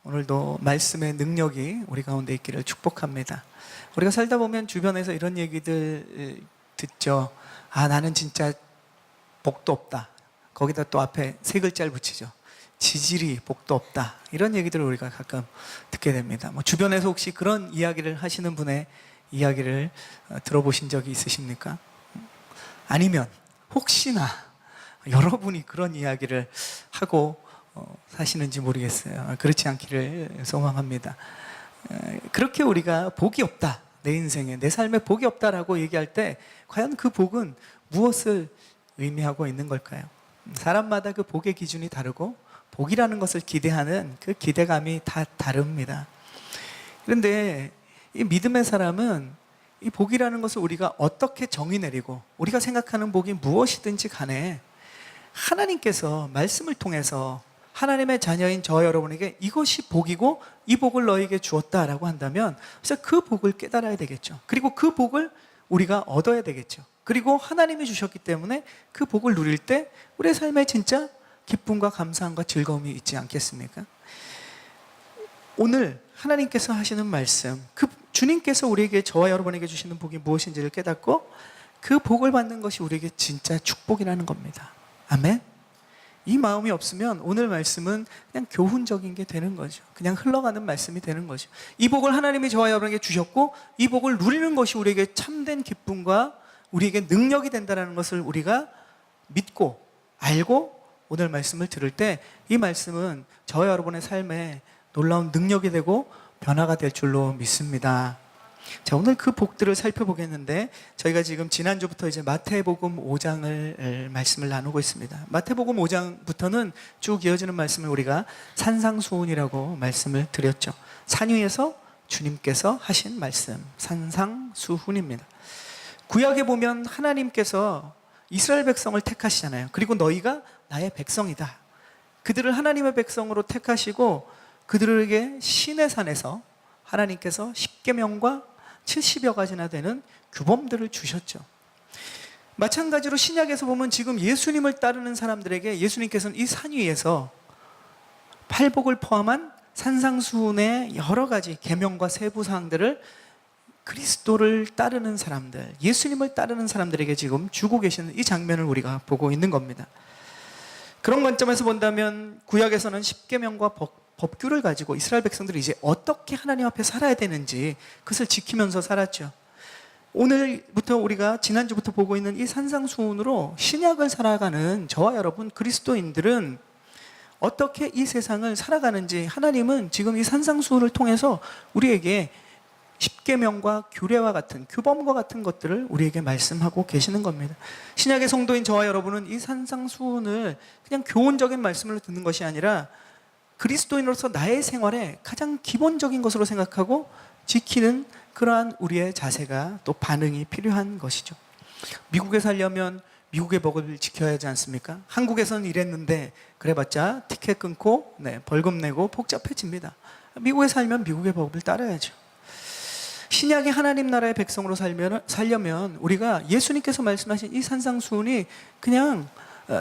오늘도 말씀의 능력이 우리 가운데 있기를 축복합니다. 우리가 살다 보면 주변에서 이런 얘기들 듣죠. 아, 나는 진짜 복도 없다. 거기다 또 앞에 세 글자를 붙이죠. 지질이 복도 없다. 이런 얘기들을 우리가 가끔 듣게 됩니다. 주변에서 혹시 그런 이야기를 하시는 분의 이야기를 들어보신 적이 있으십니까? 아니면 혹시나 여러분이 그런 이야기를 하고 사시는지 모르겠어요. 그렇지 않기를 소망합니다. 그렇게 우리가 복이 없다, 내 인생에, 내 삶에 복이 없다라고 얘기할 때 과연 그 복은 무엇을 의미하고 있는 걸까요? 사람마다 그 복의 기준이 다르고 복이라는 것을 기대하는 그 기대감이 다 다릅니다. 그런데 이 믿음의 사람은 이 복이라는 것을 우리가 어떻게 정의 내리고 우리가 생각하는 복이 무엇이든지 간에 하나님께서 말씀을 통해서 하나님의 자녀인 저 여러분에게 이것이 복이고 이 복을 너에게 주었다라고 한다면 그래서 그 복을 깨달아야 되겠죠. 그리고 그 복을 우리가 얻어야 되겠죠. 그리고 하나님이 주셨기 때문에 그 복을 누릴 때 우리의 삶에 진짜 기쁨과 감사함과 즐거움이 있지 않겠습니까? 오늘 하나님께서 하시는 말씀, 그 주님께서 우리에게, 저와 여러분에게 주시는 복이 무엇인지를 깨닫고 그 복을 받는 것이 우리에게 진짜 축복이라는 겁니다. 아멘? 이 마음이 없으면 오늘 말씀은 그냥 교훈적인 게 되는 거죠. 그냥 흘러가는 말씀이 되는 거죠. 이 복을 하나님이 저와 여러분에게 주셨고 이 복을 누리는 것이 우리에게 참된 기쁨과 우리에게 능력이 된다는 것을 우리가 믿고 알고 오늘 말씀을 들을 때 이 말씀은 저와 여러분의 삶에 놀라운 능력이 되고 변화가 될 줄로 믿습니다. 자, 오늘 그 복들을 살펴보겠는데 저희가 지금 지난주부터 이제 마태복음 5장을 말씀을 나누고 있습니다. 마태복음 5장부터는 쭉 이어지는 말씀을 우리가 산상수훈이라고 말씀을 드렸죠. 산 위에서 주님께서 하신 말씀, 산상수훈입니다. 구약에 보면 하나님께서 이스라엘 백성을 택하시잖아요. 그리고 너희가 나의 백성이다. 그들을 하나님의 백성으로 택하시고 그들에게 시내산에서 하나님께서 십계명과 70여 가지나 되는 규범들을 주셨죠. 마찬가지로 신약에서 보면 지금 예수님을 따르는 사람들에게 예수님께서는 이 산 위에서 팔복을 포함한 산상수훈의 여러 가지 계명과 세부 사항들을 그리스도를 따르는 사람들, 예수님을 따르는 사람들에게 지금 주고 계시는 이 장면을 우리가 보고 있는 겁니다. 그런 관점에서 본다면 구약에서는 십계명과 법규를 가지고 이스라엘 백성들이 이제 어떻게 하나님 앞에 살아야 되는지 그것을 지키면서 살았죠. 오늘부터 우리가 지난주부터 보고 있는 이 산상수훈으로 신약을 살아가는 저와 여러분 그리스도인들은 어떻게 이 세상을 살아가는지 하나님은 지금 이 산상수훈을 통해서 우리에게 십계명과 규례와 같은 규범과 같은 것들을 우리에게 말씀하고 계시는 겁니다. 신약의 성도인 저와 여러분은 이 산상수훈을 그냥 교훈적인 말씀을 듣는 것이 아니라 그리스도인으로서 나의 생활에 가장 기본적인 것으로 생각하고 지키는 그러한 우리의 자세가 또 반응이 필요한 것이죠. 미국에 살려면 미국의 법을 지켜야 하지 않습니까? 한국에서는 이랬는데 그래봤자 티켓 끊고 벌금 내고 복잡해집니다. 미국에 살면 미국의 법을 따라야죠. 신약의 하나님 나라의 백성으로 살려면 우리가 예수님께서 말씀하신 이 산상수훈이 그냥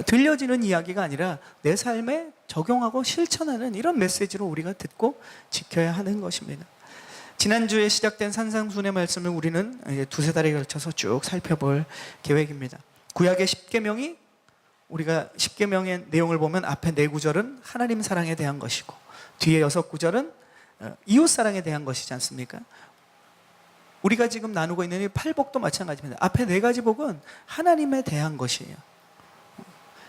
들려지는 이야기가 아니라 내 삶에 적용하고 실천하는 이런 메시지로 우리가 듣고 지켜야 하는 것입니다. 지난주에 시작된 산상수훈의 말씀을 우리는 이제 두세 달에 걸쳐서 쭉 살펴볼 계획입니다. 구약의 십계명이 우리가 십계명의 내용을 보면 앞에 네 구절은 하나님 사랑에 대한 것이고 뒤에 6구절은 이웃 사랑에 대한 것이지 않습니까? 우리가 지금 나누고 있는 이 팔복도 마찬가지입니다. 앞에 4가지 복은 하나님에 대한 것이에요.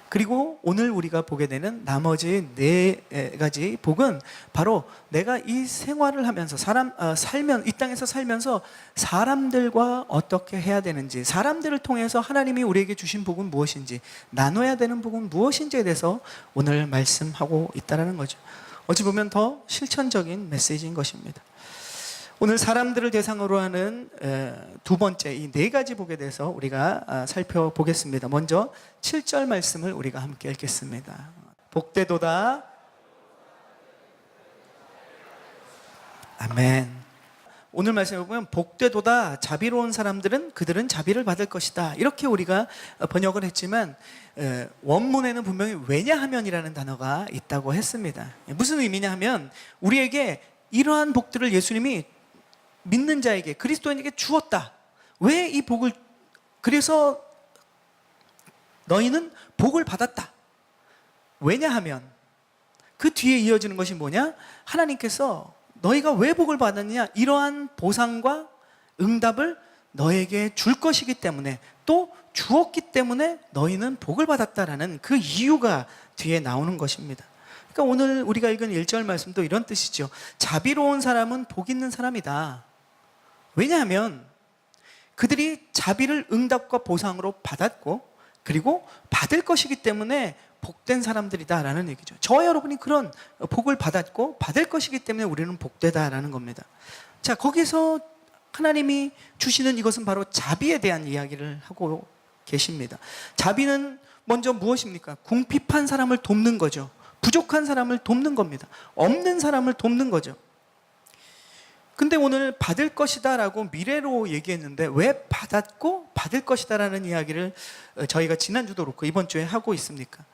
그리고 오늘 우리가 보게 되는 나머지 4가지 복은 바로 내가 이 생활을 하면서 이 땅에서 살면서 사람들과 어떻게 해야 되는지, 사람들을 통해서 하나님이 우리에게 주신 복은 무엇인지, 나눠야 되는 복은 무엇인지에 대해서 오늘 말씀하고 있다는 거죠. 어찌 보면 더 실천적인 메시지인 것입니다. 오늘 사람들을 대상으로 하는 두 번째 이 4가지 복에 대해서 우리가 살펴보겠습니다. 먼저 7절 말씀을 우리가 함께 읽겠습니다. 복되도다. 아멘. 오늘 말씀을 보면 복되도다 자비로운 사람들은 그들은 자비를 받을 것이다. 이렇게 우리가 번역을 했지만 원문에는 분명히 왜냐하면이라는 단어가 있다고 했습니다. 무슨 의미냐 하면 우리에게 이러한 복들을 예수님이 믿는 자에게 그리스도인에게 주었다. 왜 이 복을 그래서 너희는 복을 받았다. 왜냐하면 그 뒤에 이어지는 것이 뭐냐? 하나님께서 너희가 왜 복을 받았느냐? 이러한 보상과 응답을 너에게 줄 것이기 때문에 또 주었기 때문에 너희는 복을 받았다라는 그 이유가 뒤에 나오는 것입니다. 그러니까 오늘 우리가 읽은 1절 말씀도 이런 뜻이죠. 자비로운 사람은 복 있는 사람이다. 왜냐하면 그들이 자비를 응답과 보상으로 받았고 그리고 받을 것이기 때문에 복된 사람들이다라는 얘기죠. 저와 여러분이 그런 복을 받았고 받을 것이기 때문에 우리는 복되다라는 겁니다. 자, 거기서 하나님이 주시는 이것은 바로 자비에 대한 이야기를 하고 계십니다. 자비는 먼저 무엇입니까? 궁핍한 사람을 돕는 거죠. 부족한 사람을 돕는 겁니다. 없는 사람을 돕는 거죠. 근데 오늘 받을 것이다 라고 미래로 얘기했는데 왜 받았고 받을 것이다 라는 이야기를 저희가 지난주도 그렇고 이번 주에 하고 있습니까?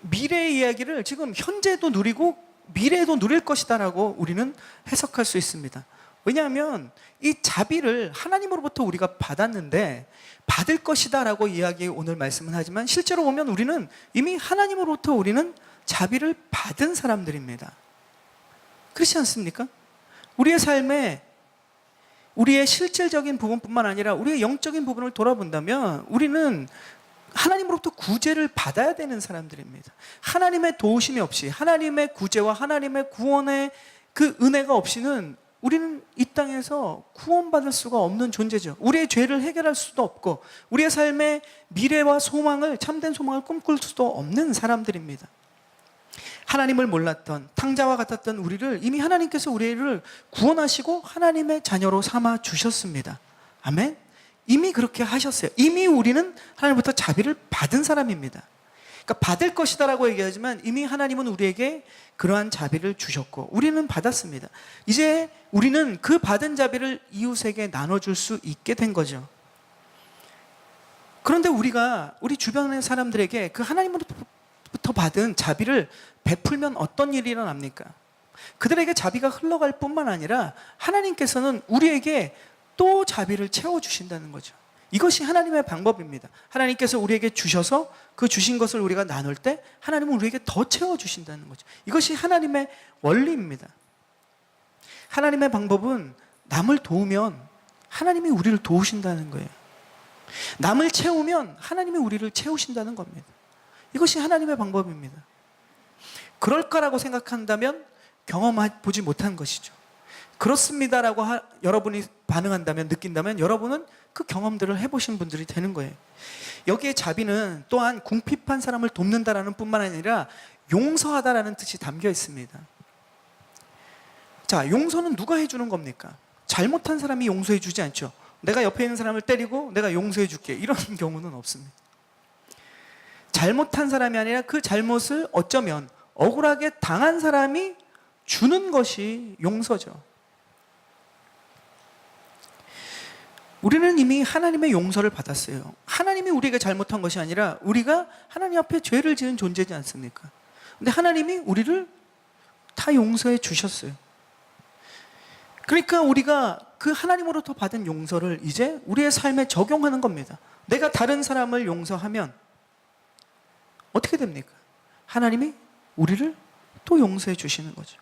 미래의 이야기를 지금 현재도 누리고 미래에도 누릴 것이다 라고 우리는 해석할 수 있습니다. 왜냐하면 이 자비를 하나님으로부터 우리가 받았는데 받을 것이다 라고 이야기 오늘 말씀은 하지만 실제로 보면 우리는 이미 하나님으로부터 우리는 자비를 받은 사람들입니다. 그렇지 않습니까? 우리의 삶에 우리의 실질적인 부분뿐만 아니라 우리의 영적인 부분을 돌아본다면 우리는 하나님으로부터 구제를 받아야 되는 사람들입니다. 하나님의 도우심이 없이 하나님의 구제와 하나님의 구원의 그 은혜가 없이는 우리는 이 땅에서 구원받을 수가 없는 존재죠. 우리의 죄를 해결할 수도 없고 우리의 삶의 미래와 소망을 참된 소망을 꿈꿀 수도 없는 사람들입니다. 하나님을 몰랐던 탕자와 같았던 우리를 이미 하나님께서 우리를 구원하시고 하나님의 자녀로 삼아 주셨습니다. 아멘. 이미 그렇게 하셨어요. 이미 우리는 하나님부터 자비를 받은 사람입니다. 그러니까 받을 것이다라고 얘기하지만 이미 하나님은 우리에게 그러한 자비를 주셨고 우리는 받았습니다. 이제 우리는 그 받은 자비를 이웃에게 나눠줄 수 있게 된 거죠. 그런데 우리가 우리 주변의 사람들에게 그 하나님으로부터 받은 자비를 베풀면 어떤 일이 일어납니까? 그들에게 자비가 흘러갈 뿐만 아니라 하나님께서는 우리에게 또 자비를 채워주신다는 거죠. 이것이 하나님의 방법입니다. 하나님께서 우리에게 주셔서 그 주신 것을 우리가 나눌 때 하나님은 우리에게 더 채워주신다는 거죠. 이것이 하나님의 원리입니다. 하나님의 방법은 남을 도우면 하나님이 우리를 도우신다는 거예요. 남을 채우면 하나님이 우리를 채우신다는 겁니다. 이것이 하나님의 방법입니다. 그럴까라고 생각한다면 경험해보지 못한 것이죠. 그렇습니다라고 여러분이 반응한다면 느낀다면 여러분은 그 경험들을 해보신 분들이 되는 거예요. 여기에 자비는 또한 궁핍한 사람을 돕는다라는 뿐만 아니라 용서하다라는 뜻이 담겨 있습니다. 자, 용서는 누가 해주는 겁니까? 잘못한 사람이 용서해 주지 않죠. 내가 옆에 있는 사람을 때리고 내가 용서해 줄게 이런 경우는 없습니다. 잘못한 사람이 아니라 그 잘못을 어쩌면 억울하게 당한 사람이 주는 것이 용서죠. 우리는 이미 하나님의 용서를 받았어요. 하나님이 우리가 잘못한 것이 아니라 우리가 하나님 앞에 죄를 지은 존재지 않습니까? 근데 하나님이 우리를 다 용서해 주셨어요. 그러니까 우리가 그 하나님으로부터 받은 용서를 이제 우리의 삶에 적용하는 겁니다. 내가 다른 사람을 용서하면 어떻게 됩니까? 하나님이 우리를 또 용서해 주시는 거죠.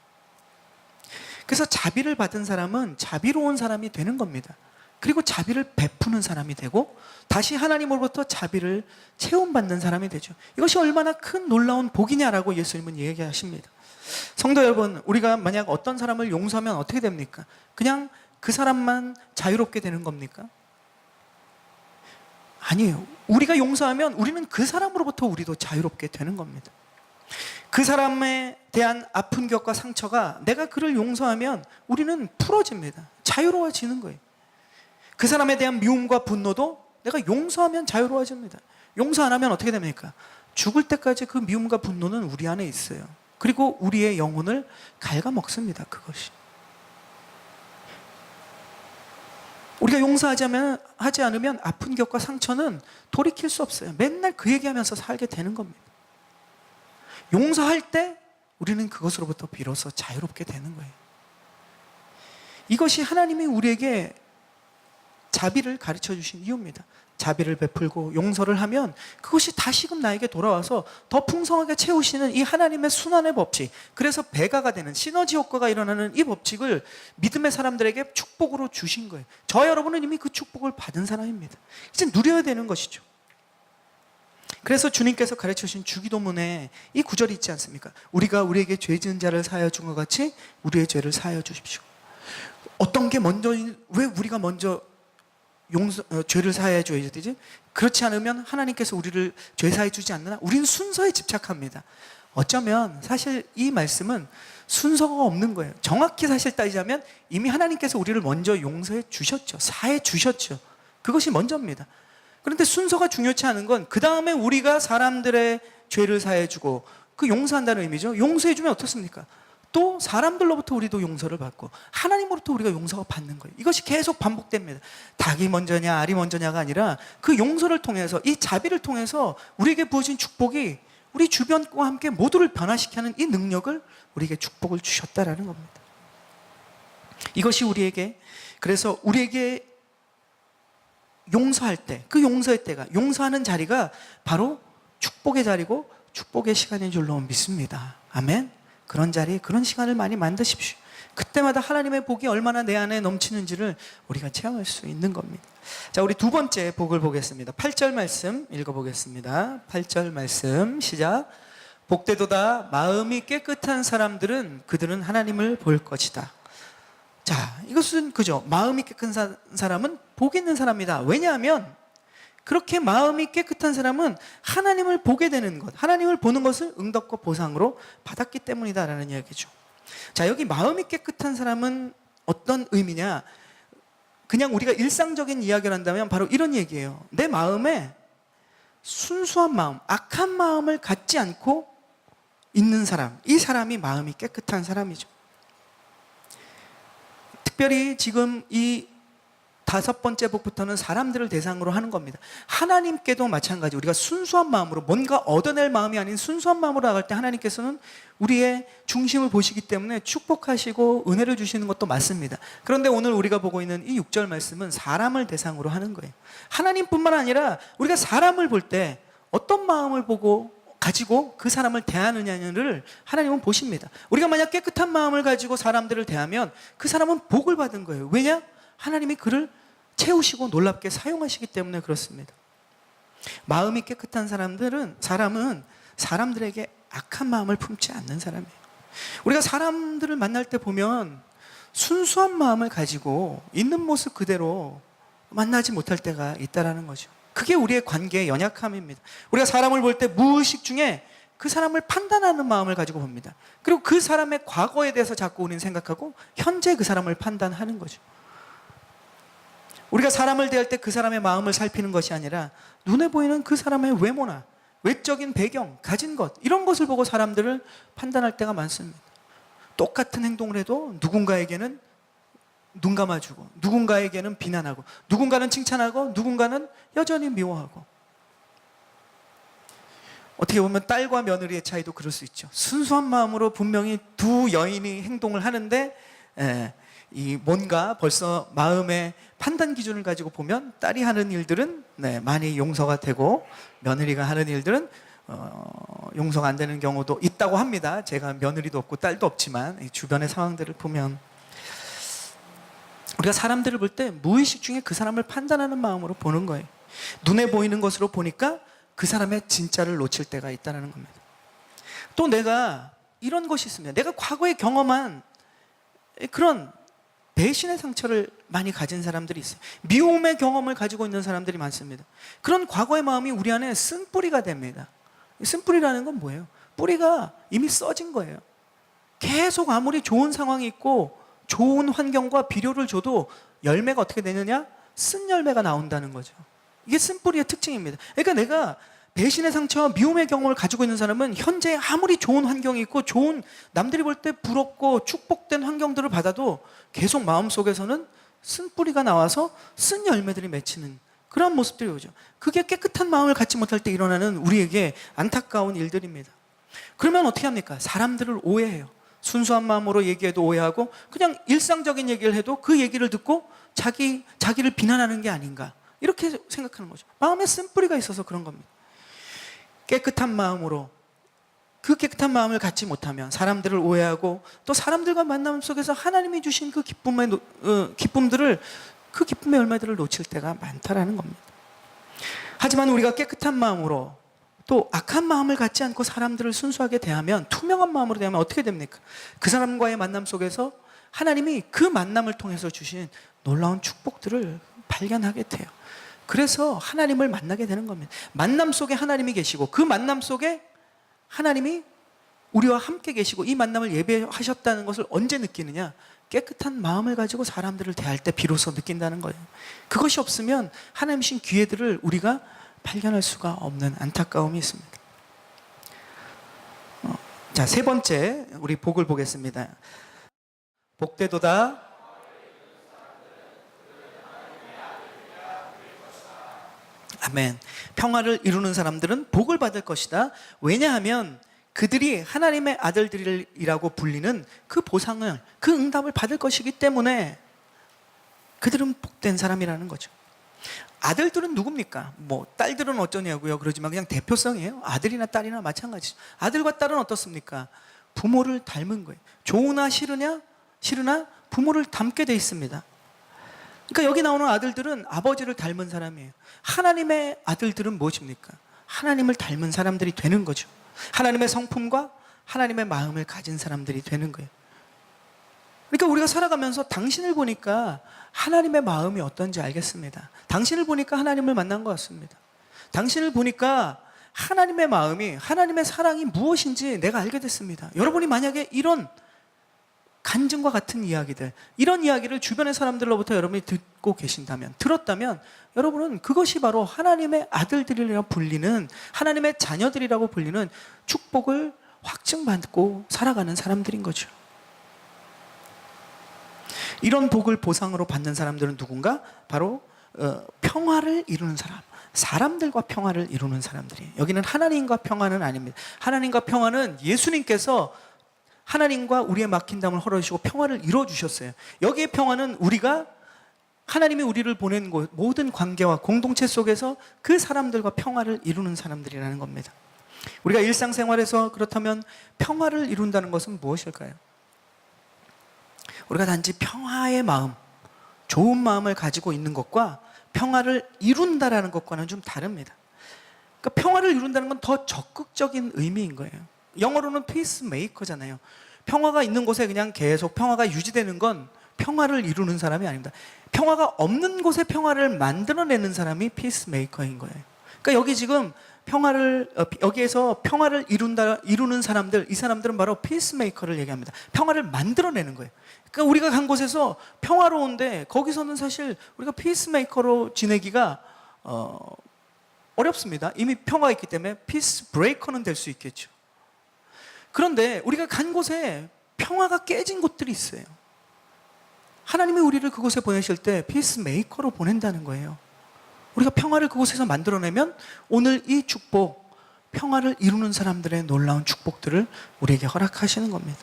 그래서 자비를 받은 사람은 자비로운 사람이 되는 겁니다. 그리고 자비를 베푸는 사람이 되고 다시 하나님으로부터 자비를 채움받는 사람이 되죠. 이것이 얼마나 큰 놀라운 복이냐라고 예수님은 얘기하십니다. 성도 여러분, 우리가 만약 어떤 사람을 용서하면 어떻게 됩니까? 그냥 그 사람만 자유롭게 되는 겁니까? 아니에요. 우리가 용서하면 우리는 그 사람으로부터 우리도 자유롭게 되는 겁니다. 그 사람에 대한 아픈 격과 상처가 내가 그를 용서하면 우리는 풀어집니다. 자유로워지는 거예요. 그 사람에 대한 미움과 분노도 내가 용서하면 자유로워집니다. 용서 안 하면 어떻게 됩니까? 죽을 때까지 그 미움과 분노는 우리 안에 있어요. 그리고 우리의 영혼을 갉아먹습니다. 그것이. 우리가 하지 않으면 아픈 격과 상처는 돌이킬 수 없어요. 맨날 그 얘기하면서 살게 되는 겁니다. 용서할 때 우리는 그것으로부터 비로소 자유롭게 되는 거예요. 이것이 하나님이 우리에게 자비를 가르쳐 주신 이유입니다. 자비를 베풀고 용서를 하면 그것이 다시금 나에게 돌아와서 더 풍성하게 채우시는 이 하나님의 순환의 법칙, 그래서 배가가 되는 시너지 효과가 일어나는 이 법칙을 믿음의 사람들에게 축복으로 주신 거예요. 저 여러분은 이미 그 축복을 받은 사람입니다. 이제 누려야 되는 것이죠. 그래서 주님께서 가르쳐 주신 주기도문에 이 구절이 있지 않습니까? 우리가 우리에게 죄 지은 자를 사하여 준 것 같이 우리의 죄를 사하여 주십시오. 어떤 게 먼저, 왜 우리가 먼저 죄를 사해 줘야 되지? 그렇지 않으면 하나님께서 우리를 죄 사해 주지 않느냐? 우리는 순서에 집착합니다. 어쩌면 사실 이 말씀은 순서가 없는 거예요. 정확히 사실 따지자면 이미 하나님께서 우리를 먼저 용서해 주셨죠. 사해 주셨죠. 그것이 먼저입니다. 그런데 순서가 중요치 않은 건 그 다음에 우리가 사람들의 죄를 사해 주고 그 용서한다는 의미죠. 용서해 주면 어떻습니까? 또 사람들로부터 우리도 용서를 받고 하나님으로부터 우리가 용서가 받는 거예요. 이것이 계속 반복됩니다. 닭이 먼저냐 알이 먼저냐가 아니라 그 용서를 통해서, 이 자비를 통해서 우리에게 부어진 축복이 우리 주변과 함께 모두를 변화시키는 이 능력을 우리에게 축복을 주셨다라는 겁니다. 이것이 우리에게, 그래서 우리에게 용서할 때, 그 용서의 때가, 용서하는 자리가 바로 축복의 자리고 축복의 시간인 줄로 믿습니다. 아멘. 그런 자리, 그런 시간을 많이 만드십시오. 그때마다 하나님의 복이 얼마나 내 안에 넘치는지를 우리가 체험할 수 있는 겁니다. 자, 우리 두 번째 복을 보겠습니다. 8절 말씀 읽어보겠습니다. 8절 말씀 시작. 복되도다 마음이 깨끗한 사람들은 그들은 하나님을 볼 것이다. 자, 이것은 그죠. 마음이 깨끗한 사람은 복 있는 사람이다. 왜냐하면 그렇게 마음이 깨끗한 사람은 하나님을 보게 되는 것, 하나님을 보는 것을 응답과 보상으로 받았기 때문이다라는 이야기죠. 자, 여기 마음이 깨끗한 사람은 어떤 의미냐? 그냥 우리가 일상적인 이야기를 한다면 바로 이런 얘기예요. 내 마음에 순수한 마음, 악한 마음을 갖지 않고 있는 사람, 이 사람이 마음이 깨끗한 사람이죠. 특별히 지금 이 5번째 복부터는 사람들을 대상으로 하는 겁니다. 하나님께도 마찬가지, 우리가 순수한 마음으로 뭔가 얻어낼 마음이 아닌 순수한 마음으로 나갈 때 하나님께서는 우리의 중심을 보시기 때문에 축복하시고 은혜를 주시는 것도 맞습니다. 그런데 오늘 우리가 보고 있는 이 6절 말씀은 사람을 대상으로 하는 거예요. 하나님뿐만 아니라 우리가 사람을 볼 때 어떤 마음을 가지고 그 사람을 대하느냐를 하나님은 보십니다. 우리가 만약 깨끗한 마음을 가지고 사람들을 대하면 그 사람은 복을 받은 거예요. 왜냐? 하나님이 그를 채우시고 놀랍게 사용하시기 때문에 그렇습니다. 마음이 깨끗한 사람은 사람들에게 악한 마음을 품지 않는 사람이에요. 우리가 사람들을 만날 때 보면 순수한 마음을 가지고 있는 모습 그대로 만나지 못할 때가 있다는 거죠. 그게 우리의 관계의 연약함입니다. 우리가 사람을 볼 때 무의식 중에 그 사람을 판단하는 마음을 가지고 봅니다. 그리고 그 사람의 과거에 대해서 자꾸 우리는 생각하고 현재 그 사람을 판단하는 거죠. 우리가 사람을 대할 때 그 사람의 마음을 살피는 것이 아니라 눈에 보이는 그 사람의 외모나 외적인 배경, 가진 것, 이런 것을 보고 사람들을 판단할 때가 많습니다. 똑같은 행동을 해도 누군가에게는 눈 감아주고 누군가에게는 비난하고 누군가는 칭찬하고 누군가는 여전히 미워하고, 어떻게 보면 딸과 며느리의 차이도 그럴 수 있죠. 순수한 마음으로 분명히 두 여인이 행동을 하는데 이 뭔가 벌써 마음의 판단 기준을 가지고 보면 딸이 하는 일들은 많이 용서가 되고 며느리가 하는 일들은 용서가 안 되는 경우도 있다고 합니다. 제가 며느리도 없고 딸도 없지만 주변의 상황들을 보면 우리가 사람들을 볼 때 무의식 중에 그 사람을 판단하는 마음으로 보는 거예요. 눈에 보이는 것으로 보니까 그 사람의 진짜를 놓칠 때가 있다는 겁니다. 또 내가 이런 것이 있습니다. 내가 과거에 경험한 그런 배신의 상처를 많이 가진 사람들이 있어요. 미움의 경험을 가지고 있는 사람들이 많습니다. 그런 과거의 마음이 우리 안에 쓴뿌리가 됩니다. 쓴뿌리라는 건 뭐예요? 뿌리가 이미 써진 거예요. 계속 아무리 좋은 상황이 있고 좋은 환경과 비료를 줘도 열매가 어떻게 되느냐? 쓴 열매가 나온다는 거죠. 이게 쓴뿌리의 특징입니다. 그러니까 내가 배신의 상처와 미움의 경험을 가지고 있는 사람은 현재 아무리 좋은 환경이 있고 좋은, 남들이 볼 때 부럽고 축복된 환경들을 받아도 계속 마음속에서는 쓴 뿌리가 나와서 쓴 열매들이 맺히는 그런 모습들이 오죠. 그게 깨끗한 마음을 갖지 못할 때 일어나는 우리에게 안타까운 일들입니다. 그러면 어떻게 합니까? 사람들을 오해해요. 순수한 마음으로 얘기해도 오해하고 그냥 일상적인 얘기를 해도 그 얘기를 듣고 자기를 비난하는 게 아닌가 이렇게 생각하는 거죠. 마음에 쓴 뿌리가 있어서 그런 겁니다. 깨끗한 마음으로 그 깨끗한 마음을 갖지 못하면 사람들을 오해하고 또 사람들과 만남 속에서 하나님이 주신 그 기쁨들을 그 기쁨의 열매들을 놓칠 때가 많다라는 겁니다. 하지만 우리가 깨끗한 마음으로 또 악한 마음을 갖지 않고 사람들을 순수하게 대하면 투명한 마음으로 대하면 어떻게 됩니까? 그 사람과의 만남 속에서 하나님이 그 만남을 통해서 주신 놀라운 축복들을 발견하게 돼요. 그래서 하나님을 만나게 되는 겁니다. 만남 속에 하나님이 계시고 그 만남 속에 하나님이 우리와 함께 계시고 이 만남을 예배하셨다는 것을 언제 느끼느냐? 깨끗한 마음을 가지고 사람들을 대할 때 비로소 느낀다는 거예요. 그것이 없으면 하나님 신 기회들을 우리가 발견할 수가 없는 안타까움이 있습니다. 자, 세 번째 우리 복을 보겠습니다. 복되도다. 아멘. 평화를 이루는 사람들은 복을 받을 것이다. 왜냐하면 그들이 하나님의 아들들이라고 불리는 그 보상을, 그 응답을 받을 것이기 때문에 그들은 복된 사람이라는 거죠. 아들들은 누굽니까? 뭐 딸들은 어쩌냐고요? 그러지만 그냥 대표성이에요. 아들이나 딸이나 마찬가지죠. 아들과 딸은 어떻습니까? 부모를 닮은 거예요. 좋으나 싫으나 부모를 닮게 돼 있습니다. 그러니까 여기 나오는 아들들은 아버지를 닮은 사람이에요. 하나님의 아들들은 무엇입니까? 하나님을 닮은 사람들이 되는 거죠. 하나님의 성품과 하나님의 마음을 가진 사람들이 되는 거예요. 그러니까 우리가 살아가면서 당신을 보니까 하나님의 마음이 어떤지 알겠습니다. 당신을 보니까 하나님을 만난 것 같습니다. 당신을 보니까 하나님의 마음이, 하나님의 사랑이 무엇인지 내가 알게 됐습니다. 여러분이 만약에 이런 간증과 같은 이야기들, 이런 이야기를 주변의 사람들로부터 여러분이 듣고 계신다면, 들었다면 여러분은 그것이 바로 하나님의 아들들이라고 불리는, 하나님의 자녀들이라고 불리는 축복을 확증받고 살아가는 사람들인 거죠. 이런 복을 보상으로 받는 사람들은 누군가? 바로 평화를 이루는 사람, 사람들과 평화를 이루는 사람들이에요. 여기는 하나님과 평화는 아닙니다. 하나님과 평화는 예수님께서 하나님과 우리의 막힌 담을 헐어주시고 평화를 이루어주셨어요. 여기의 평화는 우리가 하나님이 우리를 보낸 곳, 모든 관계와 공동체 속에서 그 사람들과 평화를 이루는 사람들이라는 겁니다. 우리가 일상생활에서 그렇다면 평화를 이룬다는 것은 무엇일까요? 우리가 단지 평화의 마음, 좋은 마음을 가지고 있는 것과 평화를 이룬다라는 것과는 좀 다릅니다. 그러니까 평화를 이룬다는 건 더 적극적인 의미인 거예요. 영어로는 피스메이커잖아요. 평화가 있는 곳에 그냥 계속 평화가 유지되는 건 평화를 이루는 사람이 아닙니다. 평화가 없는 곳에 평화를 만들어내는 사람이 피스메이커인 거예요. 그러니까 여기 지금 여기에서 평화를 이루는 사람들, 이 사람들은 바로 피스메이커를 얘기합니다. 평화를 만들어내는 거예요. 그러니까 우리가 간 곳에서 평화로운데 거기서는 사실 우리가 피스메이커로 지내기가 어렵습니다. 이미 평화가 있기 때문에 피스 브레이커는 될 수 있겠죠. 그런데 우리가 간 곳에 평화가 깨진 곳들이 있어요. 하나님이 우리를 그곳에 보내실 때 피스메이커로 보낸다는 거예요. 우리가 평화를 그곳에서 만들어내면 오늘 이 축복, 평화를 이루는 사람들의 놀라운 축복들을 우리에게 허락하시는 겁니다.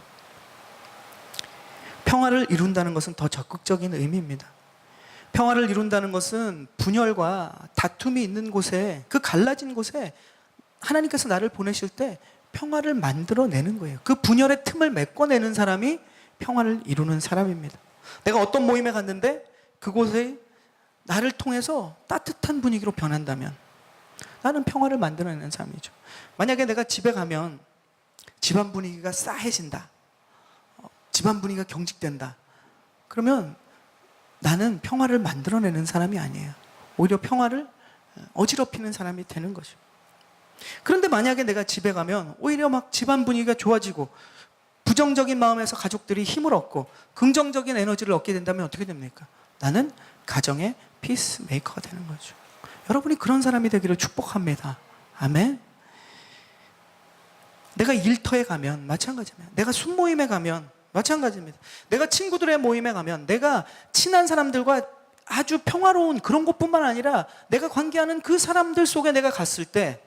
평화를 이룬다는 것은 더 적극적인 의미입니다. 평화를 이룬다는 것은 분열과 다툼이 있는 곳에, 그 갈라진 곳에 하나님께서 나를 보내실 때 평화를 만들어내는 거예요. 그 분열의 틈을 메꿔내는 사람이 평화를 이루는 사람입니다. 내가 어떤 모임에 갔는데 그곳에 나를 통해서 따뜻한 분위기로 변한다면 나는 평화를 만들어내는 사람이죠. 만약에 내가 집에 가면 집안 분위기가 싸해진다, 집안 분위기가 경직된다, 그러면 나는 평화를 만들어내는 사람이 아니에요. 오히려 평화를 어지럽히는 사람이 되는 거죠. 그런데 만약에 내가 집에 가면 오히려 막 집안 분위기가 좋아지고 부정적인 마음에서 가족들이 힘을 얻고 긍정적인 에너지를 얻게 된다면 어떻게 됩니까? 나는 가정의 피스메이커가 되는 거죠. 여러분이 그런 사람이 되기를 축복합니다. 아멘. 내가 일터에 가면 마찬가지입니다. 내가 순모임에 가면 마찬가지입니다. 내가 친구들의 모임에 가면 내가 친한 사람들과 아주 평화로운 그런 곳뿐만 아니라 내가 관계하는 그 사람들 속에 내가 갔을 때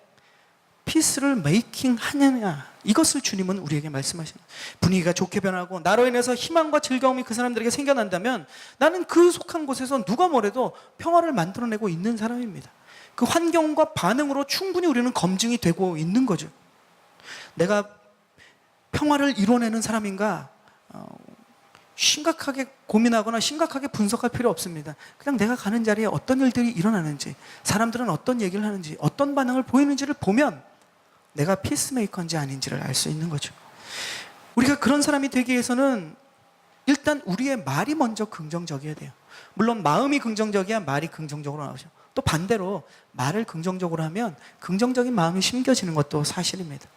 피스를 메이킹 하느냐, 이것을 주님은 우리에게 말씀하시는 거예요. 분위기가 좋게 변하고 나로 인해서 희망과 즐거움이 그 사람들에게 생겨난다면 나는 그 속한 곳에서 누가 뭐래도 평화를 만들어내고 있는 사람입니다. 그 환경과 반응으로 충분히 우리는 검증이 되고 있는 거죠. 내가 평화를 이뤄내는 사람인가 심각하게 고민하거나 심각하게 분석할 필요 없습니다. 그냥 내가 가는 자리에 어떤 일들이 일어나는지, 사람들은 어떤 얘기를 하는지, 어떤 반응을 보이는지를 보면 내가 피스메이커인지 아닌지를 알 수 있는 거죠. 우리가 그런 사람이 되기 위해서는 일단 우리의 말이 먼저 긍정적이어야 돼요. 물론 마음이 긍정적이야 말이 긍정적으로 나오죠. 또 반대로 말을 긍정적으로 하면 긍정적인 마음이 심겨지는 것도 사실입니다.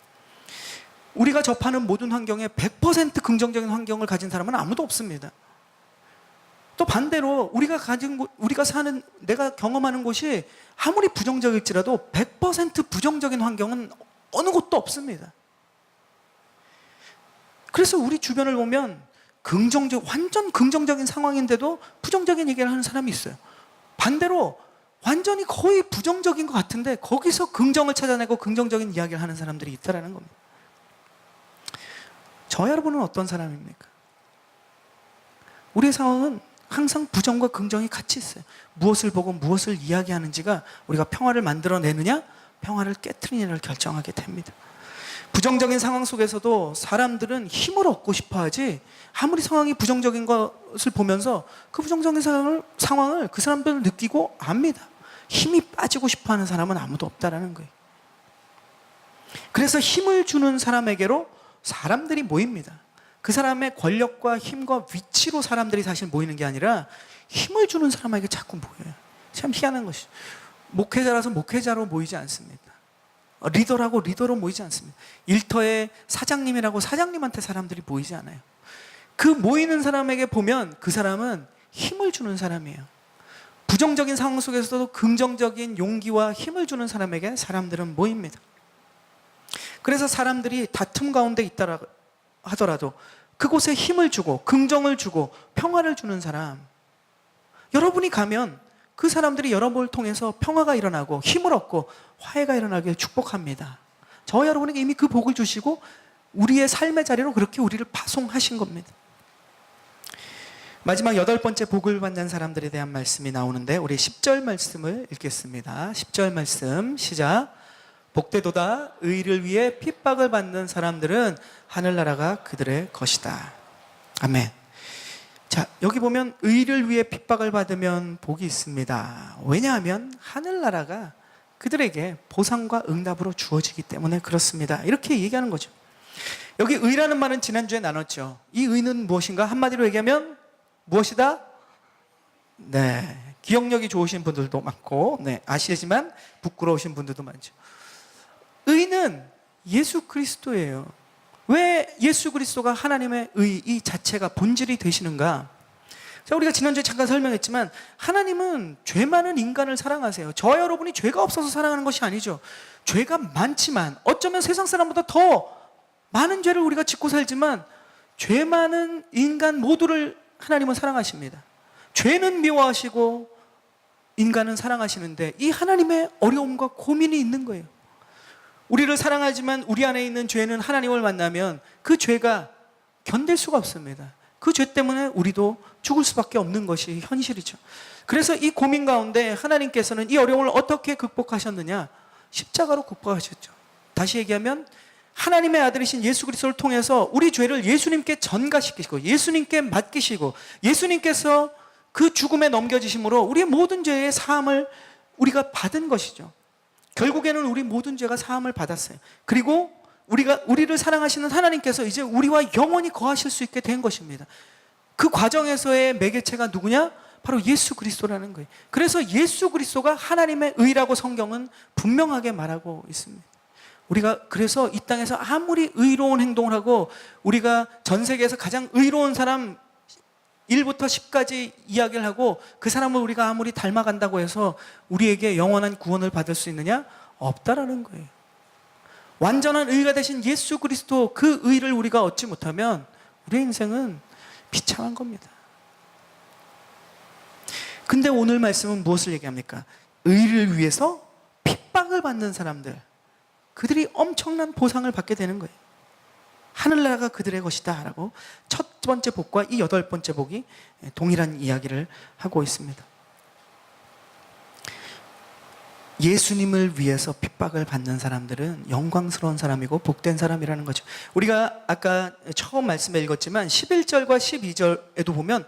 우리가 접하는 모든 환경에 100% 긍정적인 환경을 가진 사람은 아무도 없습니다. 또 반대로 우리가 사는, 내가 경험하는 곳이 아무리 부정적일지라도 100% 부정적인 환경은 어느 곳도 없습니다. 그래서 우리 주변을 보면 완전 긍정적인 상황인데도 부정적인 얘기를 하는 사람이 있어요. 반대로 완전히 거의 부정적인 것 같은데 거기서 긍정을 찾아내고 긍정적인 이야기를 하는 사람들이 있다는 겁니다. 저 여러분은 어떤 사람입니까? 우리의 상황은 항상 부정과 긍정이 같이 있어요. 무엇을 보고 무엇을 이야기하는지가 우리가 평화를 만들어내느냐, 평화를 깨트리느냐를 결정하게 됩니다. 부정적인 상황 속에서도 사람들은 힘을 얻고 싶어 하지, 아무리 상황이 부정적인 것을 보면서 그 부정적인 상황을 그 사람들은 느끼고 압니다. 힘이 빠지고 싶어 하는 사람은 아무도 없다라는 거예요. 그래서 힘을 주는 사람에게로 사람들이 모입니다. 그 사람의 권력과 힘과 위치로 사람들이 사실 모이는 게 아니라 힘을 주는 사람에게 자꾸 모여요. 참 희한한 것이죠. 목회자라서 목회자로 모이지 않습니다. 리더라고 리더로 모이지 않습니다. 일터의 사장님이라고 사장님한테 사람들이 모이지 않아요. 그 모이는 사람에게 보면 그 사람은 힘을 주는 사람이에요. 부정적인 상황 속에서도 긍정적인 용기와 힘을 주는 사람에게 사람들은 모입니다. 그래서 사람들이 다툼 가운데 있다 하더라도 그곳에 힘을 주고 긍정을 주고 평화를 주는 사람, 여러분이 가면 그 사람들이 여러분을 통해서 평화가 일어나고 힘을 얻고 화해가 일어나길 축복합니다. 저 여러분에게 이미 그 복을 주시고 우리의 삶의 자리로 그렇게 우리를 파송하신 겁니다. 마지막 8번째 복을 받는 사람들에 대한 말씀이 나오는데 우리 10절 말씀을 읽겠습니다. 10절 말씀 시작. 복되도다 의를 위해 핍박을 받는 사람들은 하늘나라가 그들의 것이다. 아멘. 자, 여기 보면 의를 위해 핍박을 받으면 복이 있습니다. 왜냐하면 하늘나라가 그들에게 보상과 응답으로 주어지기 때문에 그렇습니다. 이렇게 얘기하는 거죠. 여기 의라는 말은 지난주에 나눴죠. 이 의는 무엇인가? 한마디로 얘기하면 무엇이다? 네, 기억력이 좋으신 분들도 많고, 네, 아시지만 부끄러우신 분들도 많죠. 의는 예수 그리스도예요. 왜 예수 그리스도가 하나님의 의, 이 자체가 본질이 되시는가? 자, 우리가 지난주에 잠깐 설명했지만 하나님은 죄 많은 인간을 사랑하세요. 저와 여러분이 죄가 없어서 사랑하는 것이 아니죠. 죄가 많지만 어쩌면 세상 사람보다 더 많은 죄를 우리가 짓고 살지만 죄 많은 인간 모두를 하나님은 사랑하십니다. 죄는 미워하시고 인간은 사랑하시는데 이 하나님의 어려움과 고민이 있는 거예요. 우리를 사랑하지만 우리 안에 있는 죄는 하나님을 만나면 그 죄가 견딜 수가 없습니다. 그 죄 때문에 우리도 죽을 수밖에 없는 것이 현실이죠. 그래서 이 고민 가운데 하나님께서는 이 어려움을 어떻게 극복하셨느냐? 십자가로 극복하셨죠. 다시 얘기하면 하나님의 아들이신 예수 그리스도를 통해서 우리 죄를 예수님께 전가시키시고 예수님께 맡기시고 예수님께서 그 죽음에 넘겨지심으로 우리의 모든 죄의 사함을 우리가 받은 것이죠. 결국에는 우리 모든 죄가 사함을 받았어요. 그리고 우리를 사랑하시는 하나님께서 이제 우리와 영원히 거하실 수 있게 된 것입니다. 그 과정에서의 매개체가 누구냐? 바로 예수 그리스도라는 거예요. 그래서 예수 그리스도가 하나님의 의라고 성경은 분명하게 말하고 있습니다. 우리가 그래서 이 땅에서 아무리 의로운 행동을 하고 우리가 전 세계에서 가장 의로운 사람 1부터 10까지 이야기를 하고 그 사람을 우리가 아무리 닮아간다고 해서 우리에게 영원한 구원을 받을 수 있느냐? 없다라는 거예요. 완전한 의가 되신 예수 그리스도 그 의를 우리가 얻지 못하면 우리의 인생은 비참한 겁니다. 근데 오늘 말씀은 무엇을 얘기합니까? 의를 위해서 핍박을 받는 사람들, 그들이 엄청난 보상을 받게 되는 거예요. 하늘나라가 그들의 것이다 라고 첫 번째 복과 이 8번째 복이 동일한 이야기를 하고 있습니다. 예수님을 위해서 핍박을 받는 사람들은 영광스러운 사람이고 복된 사람이라는 거죠. 우리가 아까 처음 말씀에 읽었지만 11절과 12절에도 보면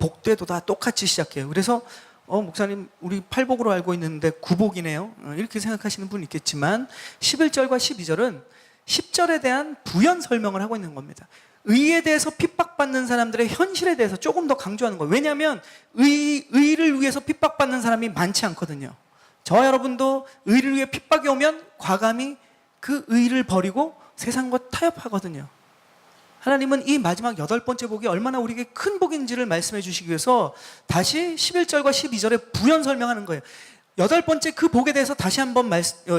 복되도다 똑같이 시작해요. 그래서 목사님 우리 8복으로 알고 있는데 9복이네요 이렇게 생각하시는 분 있겠지만 11절과 12절은 10절에 대한 부연 설명을 하고 있는 겁니다. 의에 대해서 핍박받는 사람들의 현실에 대해서 조금 더 강조하는 거예요. 왜냐하면 의를 위해서 핍박받는 사람이 많지 않거든요. 저와 여러분도 의를 위해 핍박이 오면 과감히 그 의를 버리고 세상과 타협하거든요. 하나님은 이 마지막 8번째 복이 얼마나 우리에게 큰 복인지를 말씀해 주시기 위해서 다시 11절과 12절에 부연 설명하는 거예요. 8번째 그 복에 대해서 다시 한번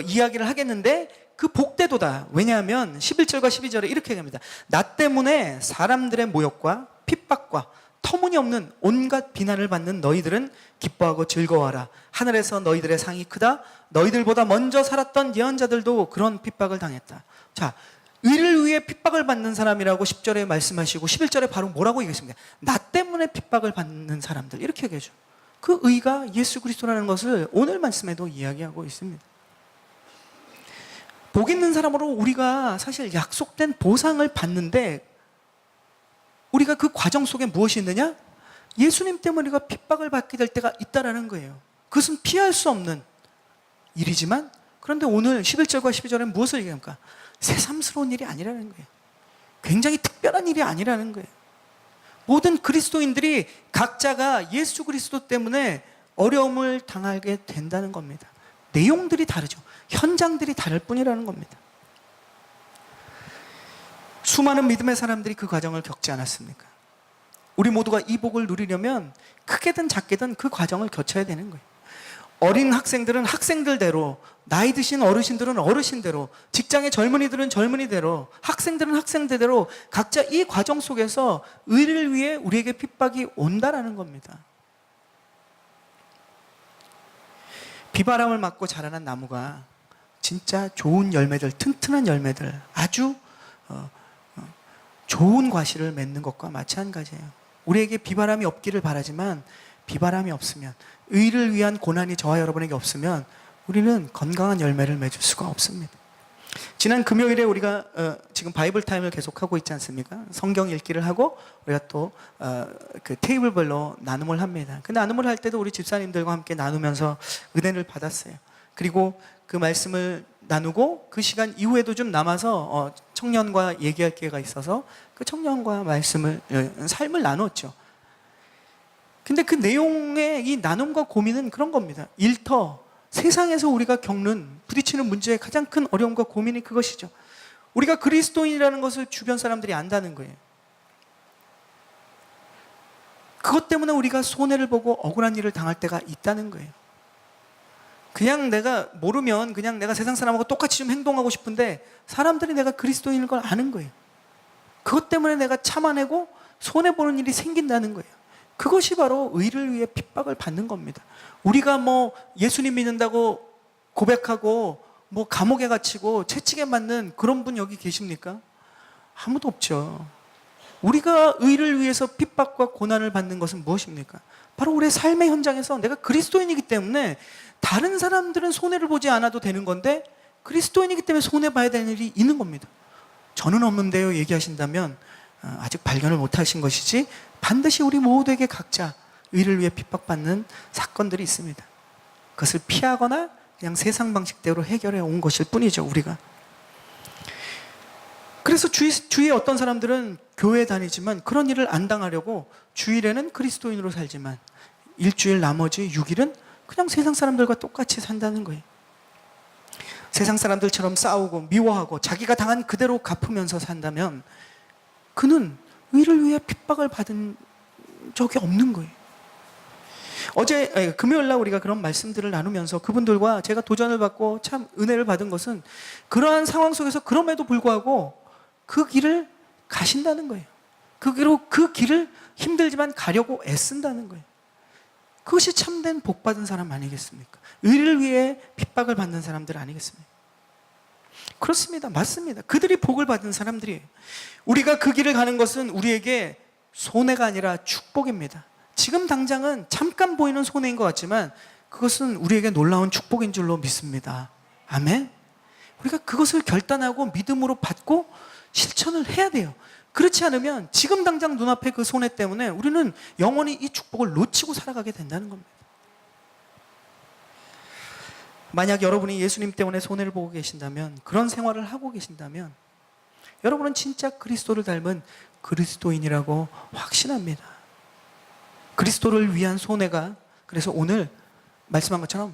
이야기를 하겠는데 그 복되도다. 왜냐하면 11절과 12절에 이렇게 얘기합니다. 나 때문에 사람들의 모욕과 핍박과 터무니없는 온갖 비난을 받는 너희들은 기뻐하고 즐거워하라. 하늘에서 너희들의 상이 크다. 너희들보다 먼저 살았던 예언자들도 그런 핍박을 당했다. 자, 의를 위해 핍박을 받는 사람이라고 10절에 말씀하시고 11절에 바로 뭐라고 얘기했습니까? 나 때문에 핍박을 받는 사람들 이렇게 얘기하죠. 그 의가 예수 그리스도라는 것을 오늘 말씀에도 이야기하고 있습니다. 복 있는 사람으로 우리가 사실 약속된 보상을 받는데 우리가 그 과정 속에 무엇이 있느냐? 예수님 때문에 우리가 핍박을 받게 될 때가 있다라는 거예요. 그것은 피할 수 없는 일이지만 그런데 오늘 11절과 12절에는 무엇을 얘기합니까? 새삼스러운 일이 아니라는 거예요. 굉장히 특별한 일이 아니라는 거예요. 모든 그리스도인들이 각자가 예수 그리스도 때문에 어려움을 당하게 된다는 겁니다. 내용들이 다르죠. 현장들이 다를 뿐이라는 겁니다. 수많은 믿음의 사람들이 그 과정을 겪지 않았습니까? 우리 모두가 이 복을 누리려면 크게든 작게든 그 과정을 거쳐야 되는 거예요. 어린 학생들은 학생들대로, 나이 드신 어르신들은 어르신대로, 직장의 젊은이들은 젊은이대로, 학생들은 학생대로 각자 이 과정 속에서 의를 위해 우리에게 핍박이 온다라는 겁니다. 비바람을 맞고 자라난 나무가 진짜 좋은 열매들, 튼튼한 열매들, 아주 좋은 과실을 맺는 것과 마찬가지예요. 우리에게 비바람이 없기를 바라지만 비바람이 없으면, 의를 위한 고난이 저와 여러분에게 없으면 우리는 건강한 열매를 맺을 수가 없습니다. 지난 금요일에 우리가 지금 바이블 타임을 계속하고 있지 않습니까? 성경 읽기를 하고 우리가 또 그 테이블별로 나눔을 합니다. 그 나눔을 할 때도 우리 집사님들과 함께 나누면서 은혜를 받았어요. 그리고 그 말씀을 나누고 그 시간 이후에도 좀 남아서 청년과 얘기할 기회가 있어서 그 청년과 말씀을, 삶을 나눴죠. 근데 그 내용의 이 나눔과 고민은 그런 겁니다. 일터, 세상에서 우리가 겪는, 부딪히는 문제의 가장 큰 어려움과 고민이 그것이죠. 우리가 그리스도인이라는 것을 주변 사람들이 안다는 거예요. 그것 때문에 우리가 손해를 보고 억울한 일을 당할 때가 있다는 거예요. 그냥 내가 모르면 그냥 내가 세상 사람하고 똑같이 좀 행동하고 싶은데 사람들이 내가 그리스도인인 걸 아는 거예요. 그것 때문에 내가 참아내고 손해보는 일이 생긴다는 거예요. 그것이 바로 의를 위해 핍박을 받는 겁니다. 우리가 뭐 예수님 믿는다고 고백하고 뭐 감옥에 갇히고 채찍에 맞는 그런 분 여기 계십니까? 아무도 없죠. 우리가 의를 위해서 핍박과 고난을 받는 것은 무엇입니까? 바로 우리의 삶의 현장에서 내가 그리스도인이기 때문에 다른 사람들은 손해를 보지 않아도 되는 건데 그리스도인이기 때문에 손해봐야 되는 일이 있는 겁니다. 저는 없는데요 얘기하신다면 아직 발견을 못하신 것이지 반드시 우리 모두에게 각자 의를 위해 핍박받는 사건들이 있습니다. 그것을 피하거나 그냥 세상 방식대로 해결해 온 것일 뿐이죠, 우리가. 그래서 주위에 어떤 사람들은 교회 다니지만 그런 일을 안 당하려고 주일에는 그리스도인으로 살지만 일주일 나머지 6일은 그냥 세상 사람들과 똑같이 산다는 거예요. 세상 사람들처럼 싸우고 미워하고 자기가 당한 그대로 갚으면서 산다면 그는 의를 위해 핍박을 받은 적이 없는 거예요. 금요일 날 우리가 그런 말씀들을 나누면서 그분들과 제가 도전을 받고 참 은혜를 받은 것은 그러한 상황 속에서 그럼에도 불구하고 그 길을 가신다는 거예요. 그 길을 힘들지만 가려고 애쓴다는 거예요. 그것이 참된 복 받은 사람 아니겠습니까? 의를 위해 핍박을 받는 사람들 아니겠습니까? 그렇습니다. 맞습니다. 그들이 복을 받은 사람들이에요. 우리가 그 길을 가는 것은 우리에게 손해가 아니라 축복입니다. 지금 당장은 잠깐 보이는 손해인 것 같지만 그것은 우리에게 놀라운 축복인 줄로 믿습니다. 아멘. 우리가 그것을 결단하고 믿음으로 받고 실천을 해야 돼요. 그렇지 않으면 지금 당장 눈앞에 그 손해 때문에 우리는 영원히 이 축복을 놓치고 살아가게 된다는 겁니다. 만약 여러분이 예수님 때문에 손해를 보고 계신다면, 그런 생활을 하고 계신다면 여러분은 진짜 그리스도를 닮은 그리스도인이라고 확신합니다. 그리스도를 위한 손해가, 그래서 오늘 말씀한 것처럼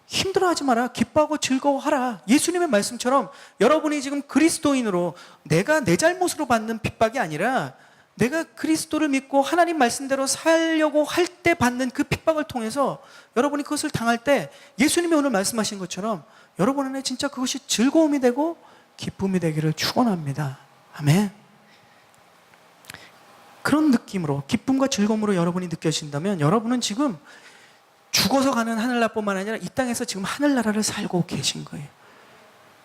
힘들어하지 마라, 기뻐하고 즐거워하라. 예수님의 말씀처럼 여러분이 지금 그리스도인으로 내가 내 잘못으로 받는 핍박이 아니라 내가 그리스도를 믿고 하나님 말씀대로 살려고 할 때 받는 그 핍박을 통해서 여러분이 그것을 당할 때 예수님이 오늘 말씀하신 것처럼 여러분 안에 진짜 그것이 즐거움이 되고 기쁨이 되기를 축원합니다. 아멘. 그런 느낌으로, 기쁨과 즐거움으로 여러분이 느껴진다면 여러분은 지금 죽어서 가는 하늘나라뿐만 아니라 이 땅에서 지금 하늘나라를 살고 계신 거예요.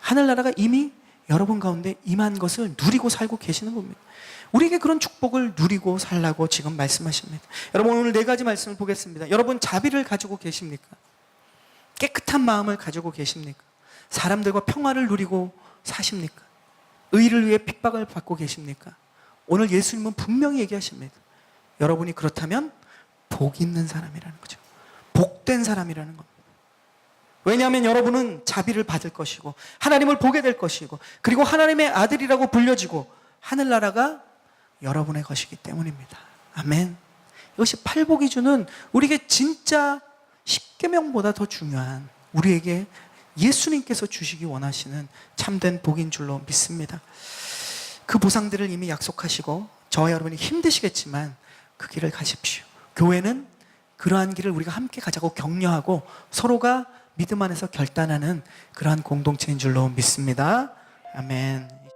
하늘나라가 이미 여러분 가운데 임한 것을 누리고 살고 계시는 겁니다. 우리에게 그런 축복을 누리고 살라고 지금 말씀하십니다. 여러분, 오늘 4가지 말씀을 보겠습니다. 여러분, 자비를 가지고 계십니까? 깨끗한 마음을 가지고 계십니까? 사람들과 평화를 누리고 사십니까? 의를 위해 핍박을 받고 계십니까? 오늘 예수님은 분명히 얘기하십니다. 여러분이 그렇다면 복 있는 사람이라는 거죠. 복된 사람이라는 겁니다. 왜냐하면 여러분은 자비를 받을 것이고 하나님을 보게 될 것이고 그리고 하나님의 아들이라고 불려지고 하늘나라가 여러분의 것이기 때문입니다. 아멘. 이것이 팔복이 주는 우리에게 진짜 십계명보다 더 중요한, 우리에게 예수님께서 주시기 원하시는 참된 복인 줄로 믿습니다. 그 보상들을 이미 약속하시고 저와 여러분이 힘드시겠지만 그 길을 가십시오. 교회는 그러한 길을 우리가 함께 가자고 격려하고 서로가 믿음 안에서 결단하는 그러한 공동체인 줄로 믿습니다. 아멘.